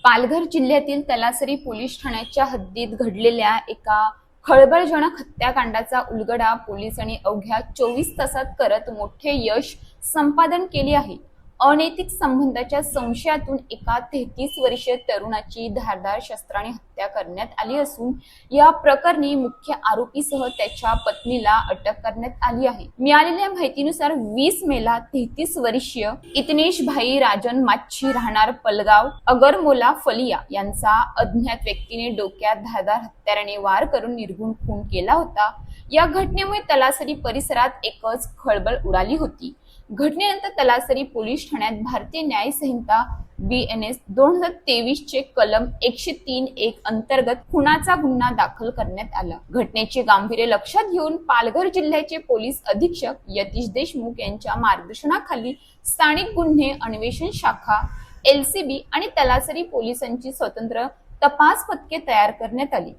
पालघर जिल्ह्यातील तलासरी पोलीस ठाण्याच्या हद्दीत घडलेल्या एका खळबळजनक हत्याकांडाचा उलगडा पोलिसांनी अवघ्या 24 तासात करत मोठे यश संपादन केले आहे। अनैतिक संबंधाच्या संशयातून एका 33 वर्षीय तरुणाची धारदार शस्त्राने हत्या करण्यात आली असून या प्रकरणी मुख्य आरोपीसह त्याच्या पत्नीला अटक करण्यात आली आहे। मिळालेल्या माहितीनुसार 20 मेला 33 वर्षीय इतनेश भाई राजन माच्छी राहणार पलगाव अगरमोला फलिया यांचा अज्ञात व्यक्तीने डोक्यात धारदार हत्याराने वार करून निर्घृण खून केला होता। या घटनेमुळे तलासरी परिसरात एकच खळबळ उडाली होती। घटनेनंतर तलासरी पोलीस ठाण्यात भारतीय न्याय संहिता BNS 2023 चे कलम 103(1) अंतर्गत खुनाचा गुन्हा दाखल करण्यात आला। घटनेचे गांभीर्य लक्षात घेऊन पालघर जिल्ह्याचे पोलीस अधीक्षक यतीश देशमुख यांच्या मार्गदर्शनाखाली स्थानिक गुन्हे अन्वेषण शाखा LCB आणि तलासरी पोलिसांची स्वतंत्र तपास पथके तयार करण्यात आली।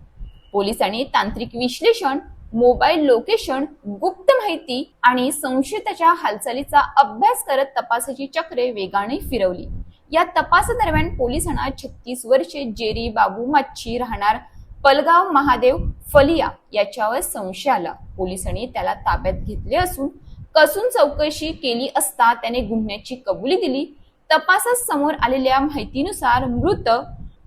पोलिसांनी तांत्रिक विश्लेषण, मोबाईल लोकेशन, गुप्त माहिती आणि संशयिताच्या हालचालीचा अभ्यास करत तपासाची चक्रे वेगाने फिरवली। या तपासादरम्यान पोलिसांना 36 वर्षे जेरी बाबू माच्छी राहणार पलगाव महादेव फलिया याच्यावर संशय आला। पोलिसांनी त्याला ताब्यात घेतले असून कसून चौकशी केली असता त्याने गुन्ह्याची कबुली दिली। तपासात समोर आलेल्या माहितीनुसार मृत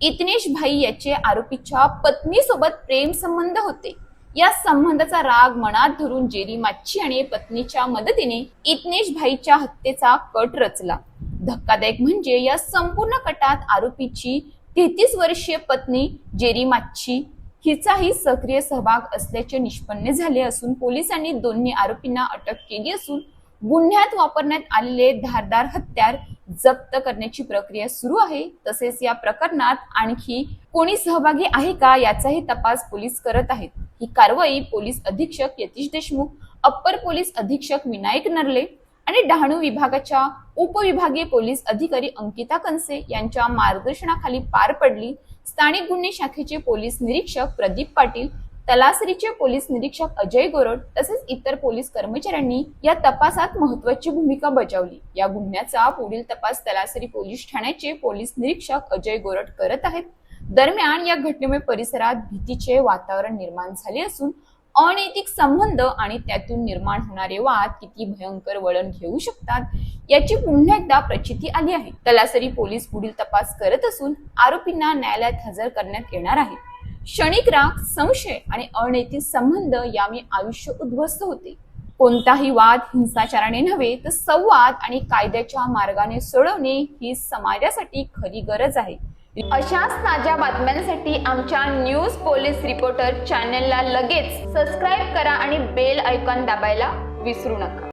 इतनेश भाई याचे आरोपीच्या पत्नीसोबत प्रेम संबंध होते। या संबंधाचा राग मनात धरून जेरी माच्छी आणि पत्नीच्या मदतीने इतनेश भाईच्या हत्येचा कट रचला। धक्कादायक म्हणजे या संपूर्ण कटात आरोपीची 33 वर्षीय पत्नी जेरी माच्छी हिचाही सक्रिय सहभाग असल्याचे निष्पन्न झाले असून पोलिसांनी दोन्ही आरोपींना अटक केली असून गुन्ह्यात वापरण्यात आलेले धारदार हत्यार जप्त करण्याची प्रक्रिया सुरू आहे। तसेच या प्रकरणात आणखी कोणी सहभागी आहे का याचाही तपास पोलीस करत आहेत। ही कारवाई पोलीस अधीक्षक यतीश देशमुख, अप्पर पोलीस अधीक्षक विनायक नरले आणि डहाणू विभागाच्या उपविभागीय पोलीस अधिकारी अंकिता कंसे यांच्या मार्गदर्शनाखाली पार पडली। स्थानिक गुन्हे शाखेचे पोलीस निरीक्षक प्रदीप पाटील, तलासरीचे पोलीस निरीक्षक अजय गोरड तसेच इतर पोलीस कर्मचाऱ्यांनी या तपासात महत्त्वाची भूमिका बजावली। या गुन्ह्याचा पुढील तपास तलासरी पोलीस ठाण्याचे पोलीस निरीक्षक अजय गोरड करत आहेत। दरम्यान या घटनेमुळे परिसरात भीतीचे वातावरण निर्माण झाले असून अनैतिक संबंध आणि त्यातून निर्माण होणारे वाद किती भयंकर वळण घेऊ शकतात याची पुन्हा एकदा प्रचिती आली आहे। तलासरी पोलीस पुढील तपास करत असून आरोपींना न्यायालयात हजर करण्यात येणार आहे। क्षणिक राग, संशय आणि अनैतिक संबंध यामुळे आयुष्य उद्ध्वस्त होते। कोणताही वाद हिंसाचाराने नव्हे तर संवाद आणि कायद्याच्या मार्गाने सोडवणे ही समाजासाठी खरी गरज आहे। अशाच ताज्या बातम्यांसाठी आमच्या न्यूज पोलीस रिपोर्टर चॅनलला लगेच सबस्क्राईब करा आणि बेल आयकॉन दाबायला विसरू नका।